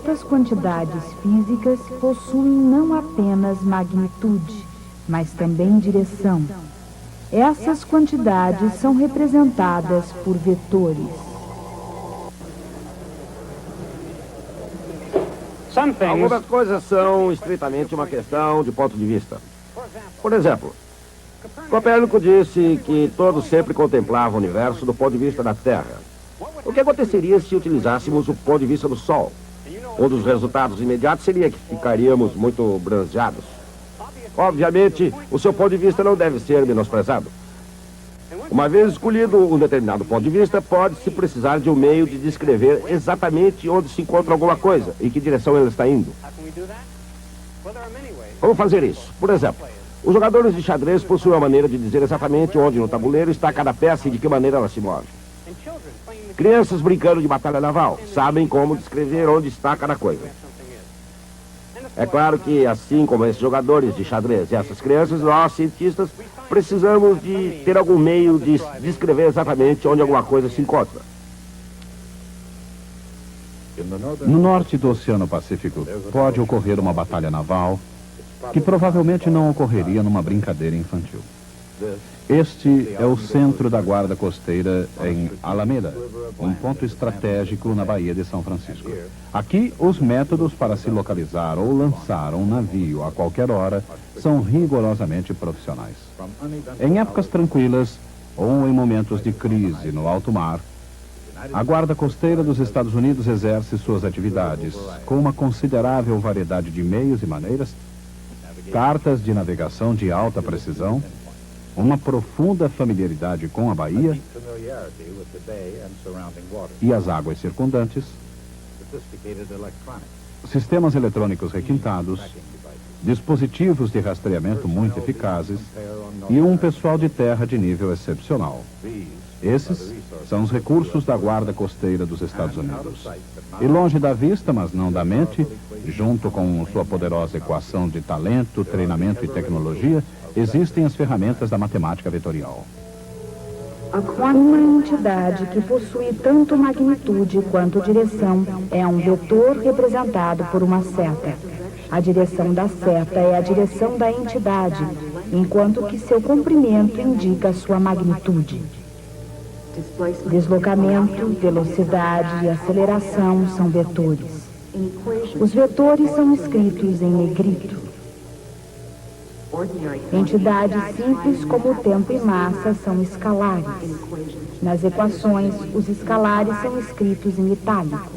Estas quantidades físicas possuem não apenas magnitude, mas também direção. Essas quantidades são representadas por vetores. Algumas coisas são estritamente uma questão de ponto de vista. Por exemplo, Copérnico disse que todos sempre contemplavam o universo do ponto de vista da Terra. O que aconteceria se utilizássemos o ponto de vista do Sol? Um dos resultados imediatos seria que ficaríamos muito bronzeados. Obviamente, o seu ponto de vista não deve ser menosprezado. Uma vez escolhido um determinado ponto de vista, pode-se precisar de um meio de descrever exatamente onde se encontra alguma coisa e que direção ela está indo. Como fazer isso? Por exemplo, os jogadores de xadrez possuem uma maneira de dizer exatamente onde no tabuleiro está cada peça e de que maneira ela se move. Crianças brincando de batalha naval sabem como descrever onde está cada coisa. É claro que, assim como esses jogadores de xadrez e essas crianças, nós, cientistas, precisamos de ter algum meio de descrever exatamente onde alguma coisa se encontra. No norte do Oceano Pacífico, pode ocorrer uma batalha naval que provavelmente não ocorreria numa brincadeira infantil. Este é o centro da Guarda Costeira em Alameda, um ponto estratégico na Baía de São Francisco. Aqui, os métodos para se localizar ou lançar um navio a qualquer hora são rigorosamente profissionais. Em épocas tranquilas ou em momentos de crise no alto mar, a Guarda Costeira dos Estados Unidos exerce suas atividades com uma considerável variedade de meios e maneiras, cartas de navegação de alta precisão, uma profunda familiaridade com a baía e as águas circundantes, sistemas eletrônicos requintados, dispositivos de rastreamento muito eficazes e um pessoal de terra de nível excepcional. Esses são os recursos da Guarda Costeira dos Estados Unidos. E longe da vista, mas não da mente, junto com sua poderosa equação de talento, treinamento e tecnologia, existem as ferramentas da matemática vetorial. Uma entidade que possui tanto magnitude quanto direção é um vetor representado por uma seta. A direção da seta é a direção da entidade, enquanto que seu comprimento indica sua magnitude. Deslocamento, velocidade e aceleração são vetores. Os vetores são escritos em negrito. Entidades simples como o tempo e massa são escalares. Nas equações, os escalares são escritos em itálico.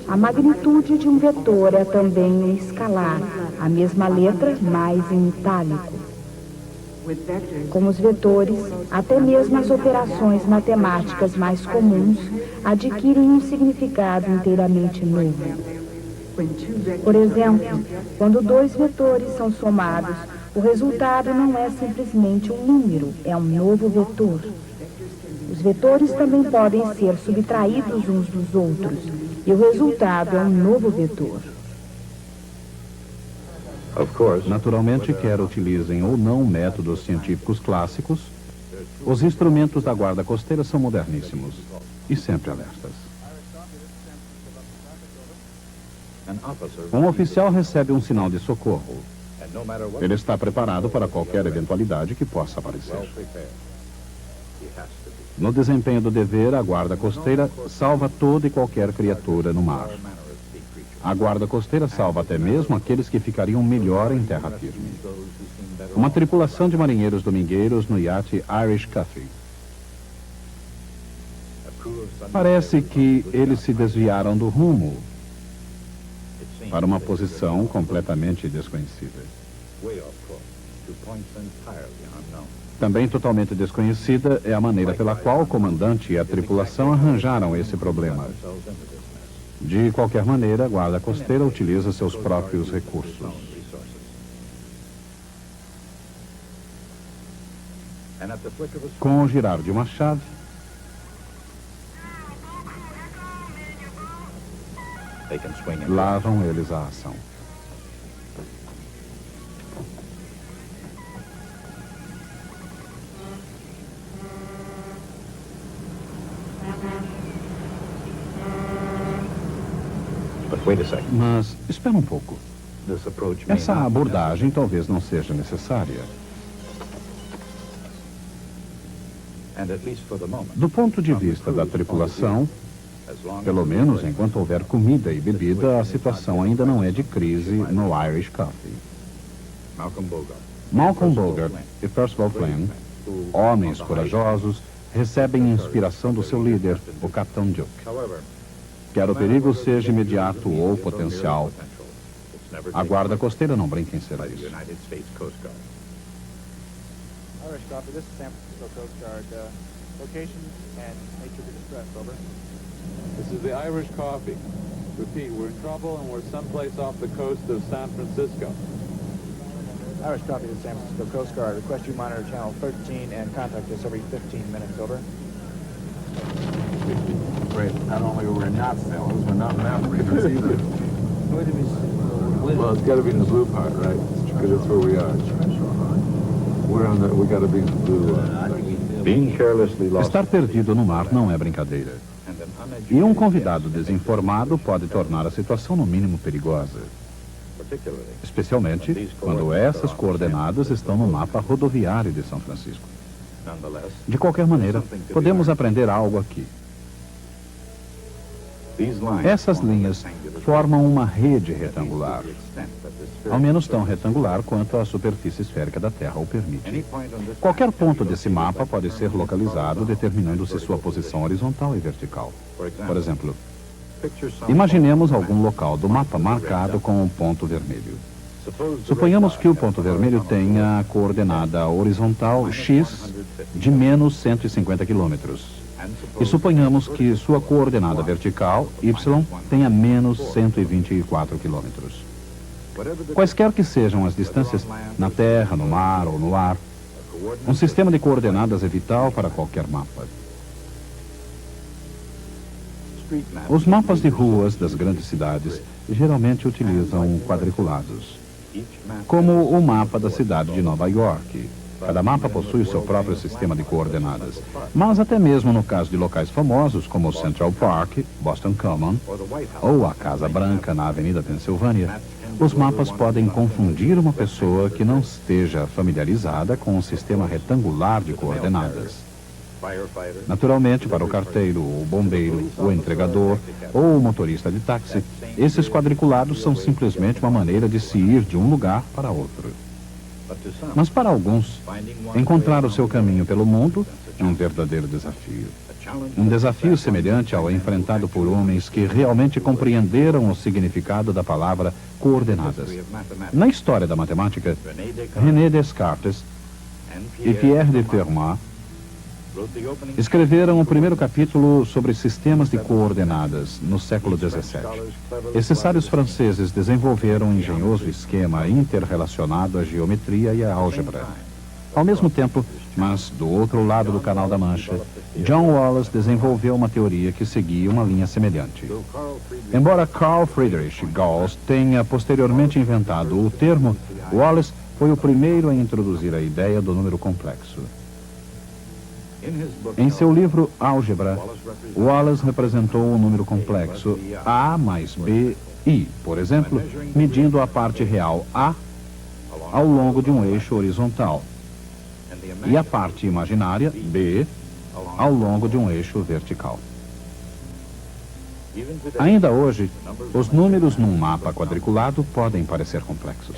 A magnitude de um vetor é também um escalar, a mesma letra, mas em itálico. Com os vetores, até mesmo as operações matemáticas mais comuns adquirem um significado inteiramente novo. Por exemplo, quando dois vetores são somados, o resultado não é simplesmente um número, é um novo vetor. Os vetores também podem ser subtraídos uns dos outros, e o resultado é um novo vetor. Naturalmente, quer utilizem ou não métodos científicos clássicos, os instrumentos da Guarda Costeira são moderníssimos e sempre alertas. Um oficial recebe um sinal de socorro. Ele está preparado para qualquer eventualidade que possa aparecer. No desempenho do dever, a Guarda Costeira salva toda e qualquer criatura no mar. A Guarda Costeira salva até mesmo aqueles que ficariam melhor em terra firme. Uma tripulação de marinheiros domingueiros no iate Irish Coffee. Parece que eles se desviaram do rumo para uma posição completamente desconhecida. Também totalmente desconhecida é a maneira pela qual o comandante e a tripulação arranjaram esse problema. De qualquer maneira, a Guarda Costeira utiliza seus próprios recursos. Com o girar de uma chave, lá vão eles à ação. Mas espera um pouco. Essa abordagem talvez não seja necessária. Do ponto de vista da tripulação, pelo menos enquanto houver comida e bebida, a situação ainda não é de crise no Irish Coffee. Malcolm Bogart e Percival Flynn, homens corajosos, recebem inspiração do seu líder, o Capitão Duke. Quer o perigo seja imediato ou potencial, a guarda costeira não brinca em serviço. Irish Coffee, this is San Francisco Coast Guard. Location and nature of the distress, over. This is the Irish Coffee. Repeat, we're in trouble and we're someplace off the coast of San Francisco. Irish Coffee to San Francisco Coast Guard. Request you monitor channel 13 and contact us every 15 minutes, over. Great. Not only are we not sailors, we're not map readers either. Well, it's got to be in the blue part, right? Because that's where we are. We got to be in the blue. Being carelessly lost. Estar perdido no mar não é brincadeira. E um convidado desinformado pode tornar a situação no mínimo perigosa. Especialmente quando essas coordenadas estão no mapa rodoviário de São Francisco. De qualquer maneira, podemos aprender algo aqui. Essas linhas formam uma rede retangular, ao menos tão retangular quanto a superfície esférica da Terra o permite. Qualquer ponto desse mapa pode ser localizado, determinando-se sua posição horizontal e vertical. Por exemplo, imaginemos algum local do mapa marcado com um ponto vermelho. Suponhamos que o ponto vermelho tenha a coordenada horizontal x de menos 150 quilômetros. E suponhamos que sua coordenada vertical, y, tenha menos 124 quilômetros. Quaisquer que sejam as distâncias na Terra, no mar ou no ar, um sistema de coordenadas é vital para qualquer mapa. Os mapas de ruas das grandes cidades geralmente utilizam quadriculados, como o mapa da cidade de Nova York. Cada mapa possui o seu próprio sistema de coordenadas. Mas até mesmo no caso de locais famosos como Central Park, Boston Common, ou a Casa Branca na Avenida Pensilvânia, os mapas podem confundir uma pessoa que não esteja familiarizada com um sistema retangular de coordenadas. Naturalmente, para o carteiro, o bombeiro, o entregador ou o motorista de táxi, esses quadriculados são simplesmente uma maneira de se ir de um lugar para outro. Mas para alguns, encontrar o seu caminho pelo mundo é um verdadeiro desafio. Um desafio semelhante ao enfrentado por homens que realmente compreenderam o significado da palavra coordenadas. Na história da matemática, René Descartes e Pierre de Fermat escreveram o primeiro capítulo sobre sistemas de coordenadas no século XVII. Esses sábios franceses desenvolveram um engenhoso esquema interrelacionado à geometria e à álgebra. Ao mesmo tempo, mas do outro lado do Canal da Mancha, John Wallace desenvolveu uma teoria que seguia uma linha semelhante. Embora Carl Friedrich Gauss tenha posteriormente inventado o termo, Wallace foi o primeiro a introduzir a ideia do número complexo. Em seu livro Álgebra, Wallace representou um número complexo A mais B, I, por exemplo, medindo a parte real A ao longo de um eixo horizontal e a parte imaginária, B, ao longo de um eixo vertical. Ainda hoje, os números num mapa quadriculado podem parecer complexos.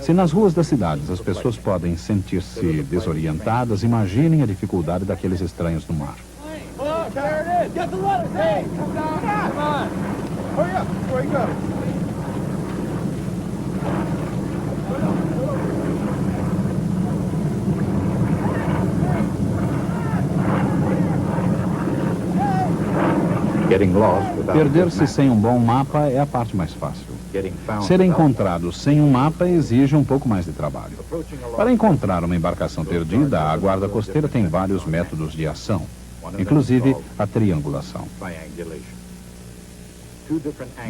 Se nas ruas das cidades as pessoas podem sentir-se desorientadas, imaginem a dificuldade daqueles estranhos no mar. Perder-se sem um bom mapa é a parte mais fácil. Ser encontrado sem um mapa exige um pouco mais de trabalho. Para encontrar uma embarcação perdida, a guarda costeira tem vários métodos de ação, inclusive a triangulação.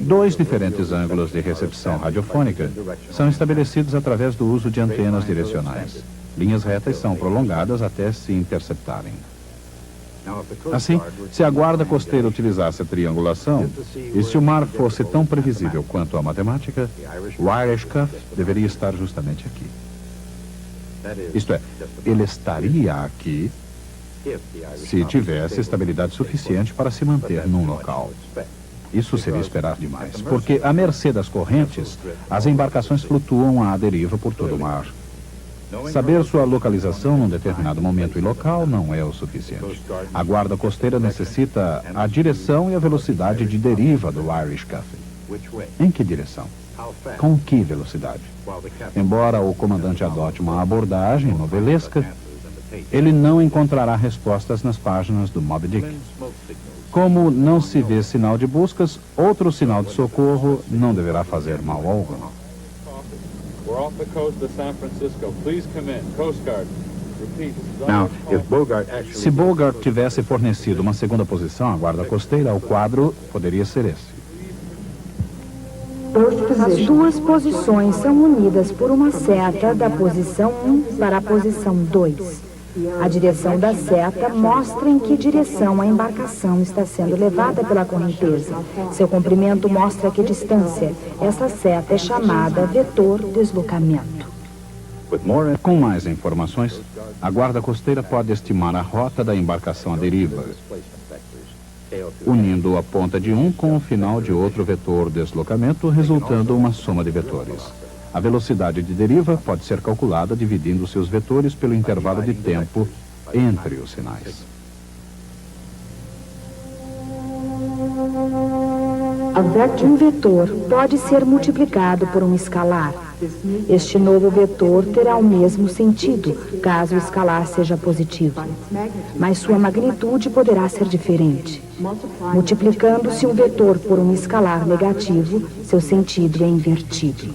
Dois diferentes ângulos de recepção radiofônica são estabelecidos através do uso de antenas direcionais. Linhas retas são prolongadas até se interceptarem. Assim, se a guarda costeira utilizasse a triangulação, e se o mar fosse tão previsível quanto a matemática, o Irish Cuff deveria estar justamente aqui. Isto é, ele estaria aqui se tivesse estabilidade suficiente para se manter num local. Isso seria esperar demais, porque, à mercê das correntes, as embarcações flutuam à deriva por todo o mar. Saber sua localização num determinado momento e local não é o suficiente. A guarda costeira necessita a direção e a velocidade de deriva do Irish Cuff. Em que direção? Com que velocidade? Embora o comandante adote uma abordagem novelesca, ele não encontrará respostas nas páginas do Moby Dick. Como não se vê sinal de buscas, outro sinal de socorro não deverá fazer mal algum. We're off the coast of San Francisco. Please come in. Coast Guard. Repeat. Now, if Bogart actually... Se Bogart tivesse fornecido uma segunda posição à guarda costeira, o quadro poderia ser esse. As duas posições são unidas por uma seta da posição 1 para a posição 2. A direção da seta mostra em que direção a embarcação está sendo levada pela correnteza. Seu comprimento mostra que distância. Essa seta é chamada vetor deslocamento. Com mais informações, a guarda costeira pode estimar a rota da embarcação à deriva, unindo a ponta de um com o final de outro vetor deslocamento, resultando uma soma de vetores. A velocidade de deriva pode ser calculada dividindo seus vetores pelo intervalo de tempo entre os sinais. Um vetor pode ser multiplicado por um escalar. Este novo vetor terá o mesmo sentido, caso o escalar seja positivo. Mas sua magnitude poderá ser diferente. Multiplicando-se um vetor por um escalar negativo, seu sentido é invertido.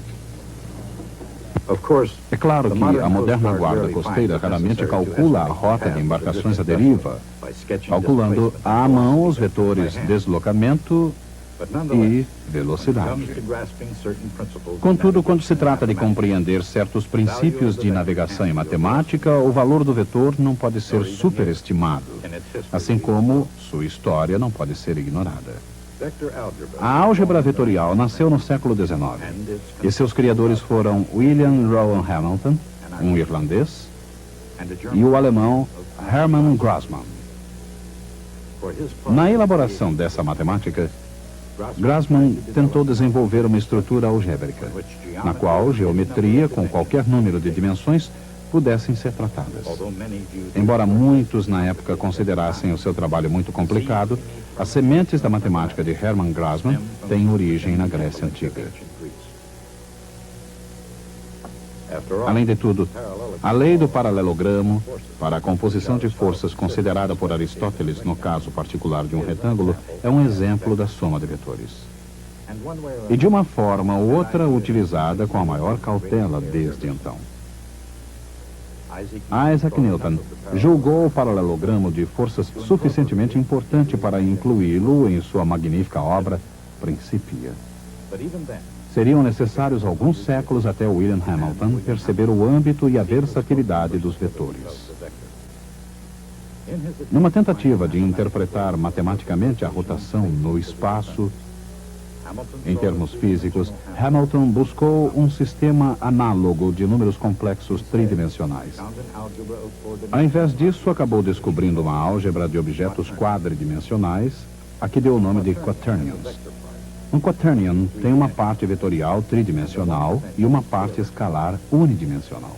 É claro que a moderna guarda costeira raramente calcula a rota de embarcações à deriva, calculando à mão os vetores deslocamento e velocidade. Contudo, quando se trata de compreender certos princípios de navegação e matemática, o valor do vetor não pode ser superestimado, assim como sua história não pode ser ignorada. A álgebra vetorial nasceu no século XIX e seus criadores foram William Rowan Hamilton, um irlandês, e o alemão Hermann Grassmann. Na elaboração dessa matemática, Grassmann tentou desenvolver uma estrutura algébrica, na qual geometria com qualquer número de dimensões pudessem ser tratadas. Embora muitos na época considerassem o seu trabalho muito complicado, as sementes da matemática de Hermann Grassmann têm origem na Grécia Antiga. Além de tudo, a lei do paralelogramo, para a composição de forças considerada por Aristóteles no caso particular de um retângulo, é um exemplo da soma de vetores. E de uma forma ou outra utilizada com a maior cautela desde então. Isaac Newton julgou o paralelogramo de forças suficientemente importante para incluí-lo em sua magnífica obra Principia. Seriam necessários alguns séculos até William Hamilton perceber o âmbito e a versatilidade dos vetores. Numa tentativa de interpretar matematicamente a rotação no espaço, em termos físicos, Hamilton buscou um sistema análogo de números complexos tridimensionais. Ao invés disso, acabou descobrindo uma álgebra de objetos quadridimensionais, a que deu o nome de quaternions. Um quaternion tem uma parte vetorial tridimensional e uma parte escalar unidimensional.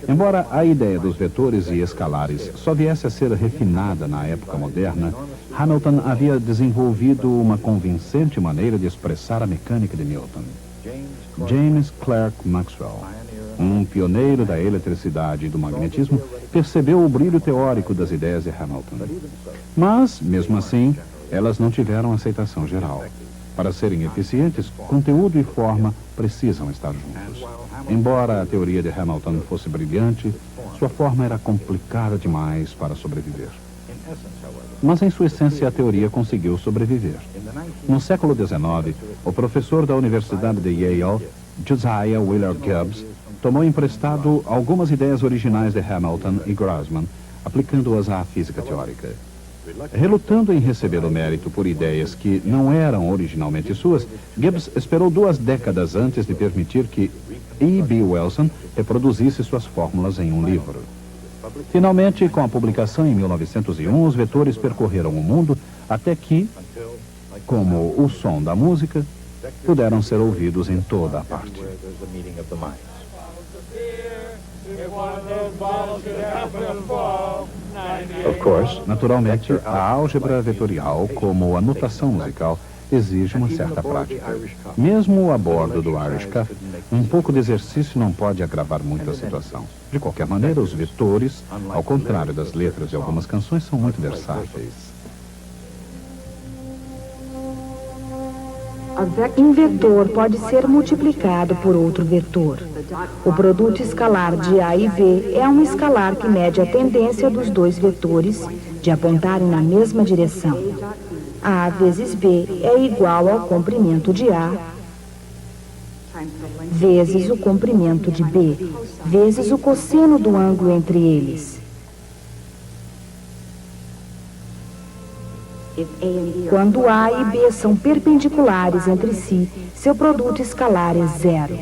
Embora a ideia dos vetores e escalares só viesse a ser refinada na época moderna, Hamilton havia desenvolvido uma convincente maneira de expressar a mecânica de Newton. James Clerk Maxwell, um pioneiro da eletricidade e do magnetismo, percebeu o brilho teórico das ideias de Hamilton. Mas, mesmo assim, elas não tiveram aceitação geral. Para serem eficientes, conteúdo e forma precisam estar juntos. Embora a teoria de Hamilton fosse brilhante, sua forma era complicada demais para sobreviver. Mas, em sua essência, a teoria conseguiu sobreviver. No século XIX, o professor da Universidade de Yale, Josiah Wheeler Gibbs, tomou emprestado algumas ideias originais de Hamilton e Grassmann, aplicando-as à física teórica. Relutando em receber o mérito por ideias que não eram originalmente suas, Gibbs esperou 2 décadas antes de permitir que E.B. Wilson reproduzisse suas fórmulas em um livro. Finalmente, com a publicação em 1901, os vetores percorreram o mundo até que, como o som da música, puderam ser ouvidos em toda a parte. Naturalmente, a álgebra vetorial, como a notação musical, exige uma certa prática. Mesmo a bordo do Irish Coffee, um pouco de exercício não pode agravar muito a situação. De qualquer maneira, os vetores, ao contrário das letras de algumas canções, são muito versáteis. Um vetor pode ser multiplicado por outro vetor. O produto escalar de A e B é um escalar que mede a tendência dos 2 vetores de apontarem na mesma direção. A vezes B é igual ao comprimento de A vezes o comprimento de B, vezes o cosseno do ângulo entre eles. Quando A e B são perpendiculares entre si, seu produto escalar é 0.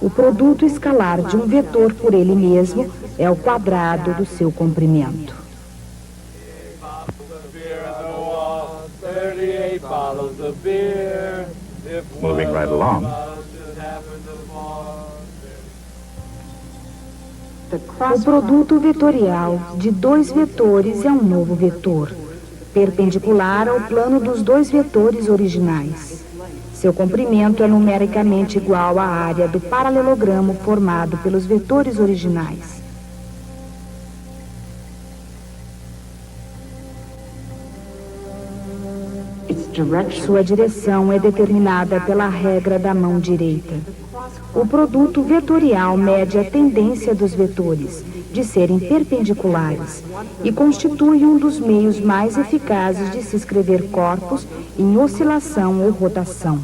O produto escalar de um vetor por ele mesmo é o quadrado do seu comprimento. Moving right along. O produto vetorial de 2 vetores é um novo vetor, perpendicular ao plano dos 2 vetores originais. Seu comprimento é numericamente igual à área do paralelogramo formado pelos vetores originais. Sua direção é determinada pela regra da mão direita. O produto vetorial mede a tendência dos vetores de serem perpendiculares e constitui um dos meios mais eficazes de se escrever corpos em oscilação ou rotação.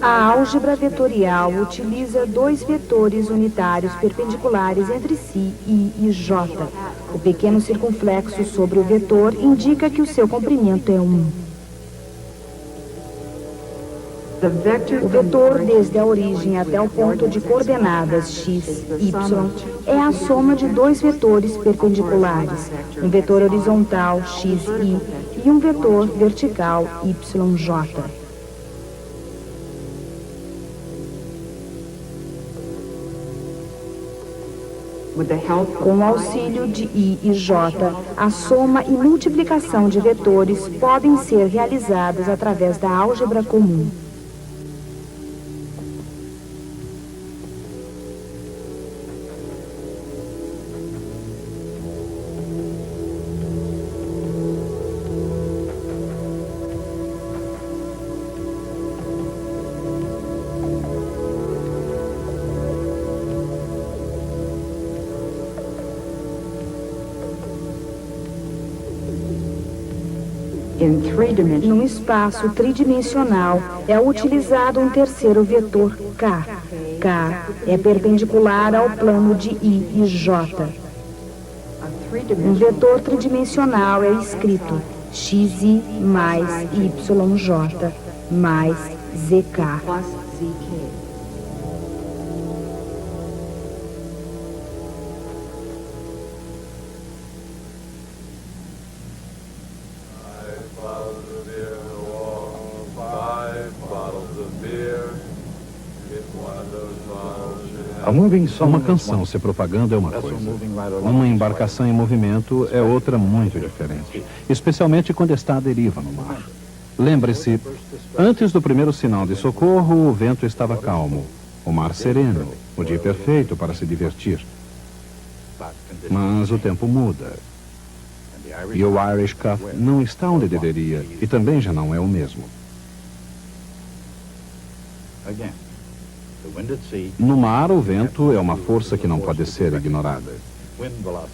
A álgebra vetorial utiliza 2 vetores unitários perpendiculares entre si, I e J. O pequeno circunflexo sobre o vetor indica que o seu comprimento é 1. O vetor desde a origem até o ponto de coordenadas x, y é a soma de 2 vetores perpendiculares, um vetor horizontal x, y e um vetor vertical y, j. Com o auxílio de I e J, a soma e multiplicação de vetores podem ser realizadas através da álgebra comum. Num espaço tridimensional, é utilizado um terceiro vetor K. K é perpendicular ao plano de I e J. Um vetor tridimensional é escrito xi mais yj mais zk. Uma canção se propagando é uma coisa. Uma embarcação em movimento é outra muito diferente, especialmente quando está à deriva no mar. Lembre-se, antes do primeiro sinal de socorro, o vento estava calmo, o mar sereno, o dia perfeito para se divertir. Mas o tempo muda. E o Irish Coffee não está onde deveria, e também já não é o mesmo. No mar, o vento é uma força que não pode ser ignorada.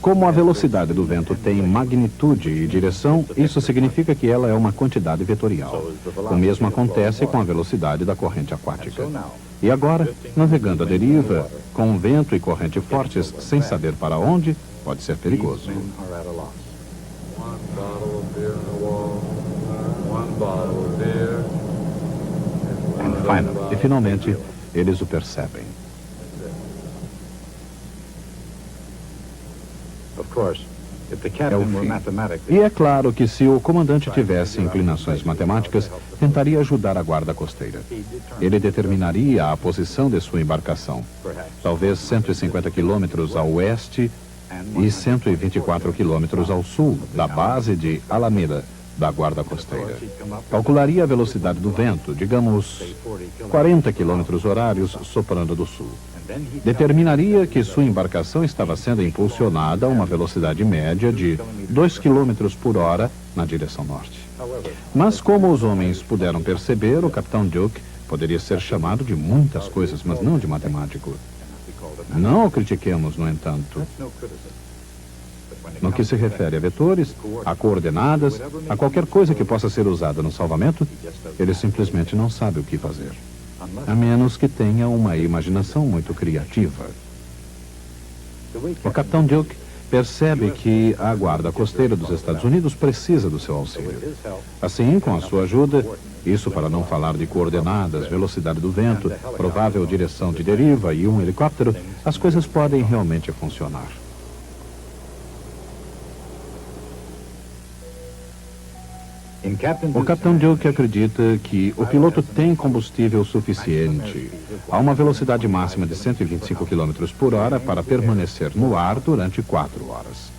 Como a velocidade do vento tem magnitude e direção, isso significa que ela é uma quantidade vetorial. O mesmo acontece com a velocidade da corrente aquática. E agora, navegando à deriva, com vento e corrente fortes, sem saber para onde, pode ser perigoso. E finalmente, eles o percebem. É o fim. E é claro que se o comandante tivesse inclinações matemáticas, tentaria ajudar a guarda costeira. Ele determinaria a posição de sua embarcação, talvez 150 quilômetros a oeste e 124 quilômetros ao sul da base de Alameda, da guarda costeira. Calcularia a velocidade do vento, digamos 40 quilômetros horários soprando do sul. Determinaria que sua embarcação estava sendo impulsionada a uma velocidade média de 2 quilômetros por hora na direção norte. Mas como os homens puderam perceber, o capitão Duke poderia ser chamado de muitas coisas, mas não de matemático. Não o critiquemos, no entanto. No que se refere a vetores, a coordenadas, a qualquer coisa que possa ser usada no salvamento, ele simplesmente não sabe o que fazer. A menos que tenha uma imaginação muito criativa. O capitão Duke percebe que a guarda costeira dos Estados Unidos precisa do seu auxílio. Assim, com a sua ajuda, isso para não falar de coordenadas, velocidade do vento, provável direção de deriva e um helicóptero, as coisas podem realmente funcionar. O capitão Duke acredita que o piloto tem combustível suficiente a uma velocidade máxima de 125 km por hora para permanecer no ar durante 4 horas.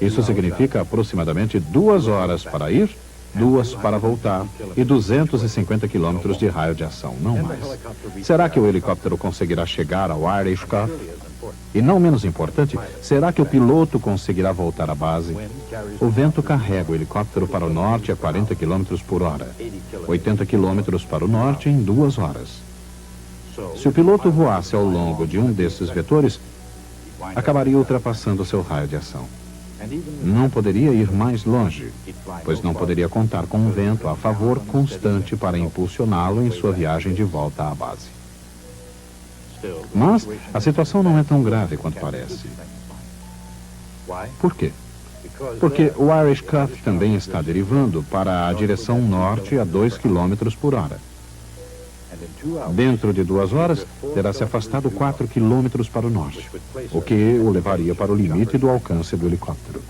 Isso significa aproximadamente 2 horas para ir, 2 para voltar e 250 km de raio de ação, não mais. Será que o helicóptero conseguirá chegar ao Irish Cuff? E não menos importante, será que o piloto conseguirá voltar à base? O vento carrega o helicóptero para o norte a 40 km por hora, 80 km para o norte em 2 horas. Se o piloto voasse ao longo de um desses vetores, acabaria ultrapassando seu raio de ação. Não poderia ir mais longe, pois não poderia contar com um vento a favor constante para impulsioná-lo em sua viagem de volta à base. Mas a situação não é tão grave quanto parece. Por quê? Porque o Irish Cuff também está derivando para a direção norte a 2 km por hora. Dentro de 2 horas, terá se afastado 4 km para o norte, o que o levaria para o limite do alcance do helicóptero.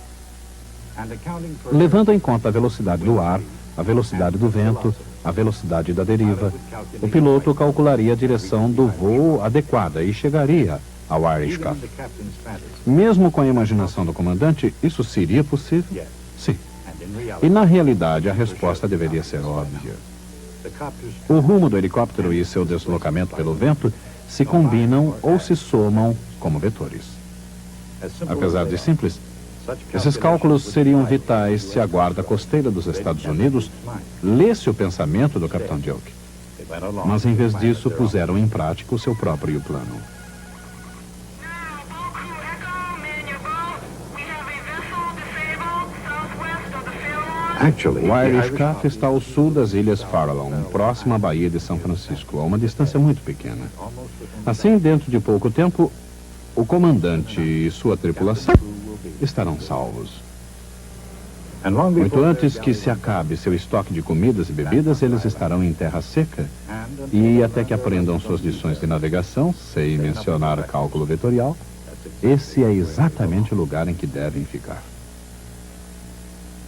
Levando em conta a velocidade do ar, a velocidade do vento, a velocidade da deriva, o piloto calcularia a direção do voo adequada e chegaria ao Irish Cuff. Mesmo com a imaginação do comandante, isso seria possível? Sim. E na realidade, a resposta deveria ser óbvia. O rumo do helicóptero e seu deslocamento pelo vento se combinam ou se somam como vetores. Apesar de simples, esses cálculos seriam vitais se a guarda costeira dos Estados Unidos lesse o pensamento do capitão Duke. Mas em vez disso, puseram em prática o seu próprio plano. O Irish Cuff está ao sul das Ilhas Farallon, próximo à Baía de São Francisco, a uma distância muito pequena. Assim, dentro de pouco tempo, o comandante e sua tripulação estarão salvos. Muito antes que se acabe seu estoque de comidas e bebidas, eles estarão em terra seca e até que aprendam suas lições de navegação, sem mencionar cálculo vetorial, esse é exatamente o lugar em que devem ficar.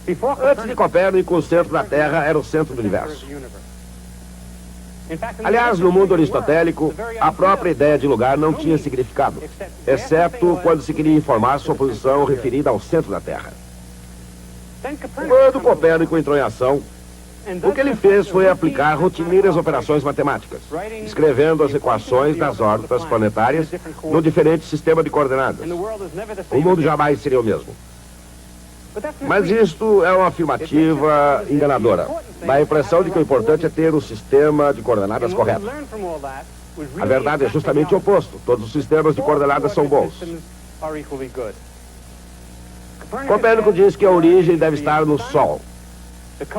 Antes de Copérnico, o centro da Terra era o centro do universo. Aliás, no mundo aristotélico, a própria ideia de lugar não tinha significado, exceto quando se queria informar sua posição referida ao centro da Terra. Quando Copérnico entrou em ação, o que ele fez foi aplicar rotineiras operações matemáticas, escrevendo as equações das órbitas planetárias no diferente sistema de coordenadas. O mundo jamais seria o mesmo. Mas isto é uma afirmativa enganadora. Dá a impressão de que o importante é ter o sistema de coordenadas correto. A verdade é justamente o oposto. Todos os sistemas de coordenadas são bons. Copérnico diz que a origem deve estar no Sol.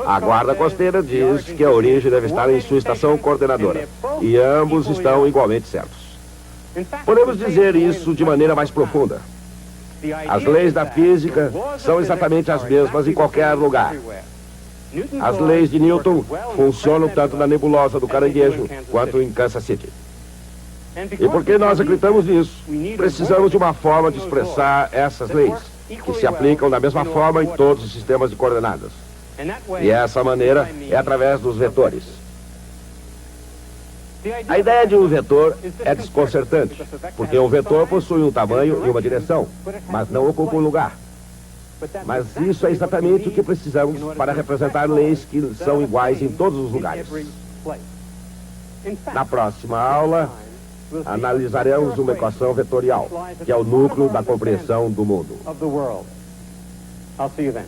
A guarda costeira diz que a origem deve estar em sua estação coordenadora. E ambos estão igualmente certos. Podemos dizer isso de maneira mais profunda. As leis da física são exatamente as mesmas em qualquer lugar. As leis de Newton funcionam tanto na nebulosa do Caranguejo quanto em Kansas City. E porque nós acreditamos nisso, precisamos de uma forma de expressar essas leis, que se aplicam da mesma forma em todos os sistemas de coordenadas. E essa maneira é através dos vetores. A ideia de um vetor é desconcertante, porque um vetor possui um tamanho e uma direção, mas não ocupa um lugar. Mas isso é exatamente o que precisamos para representar leis que são iguais em todos os lugares. Na próxima aula, analisaremos uma equação vetorial, que é o núcleo da compreensão do mundo. I'll see you then.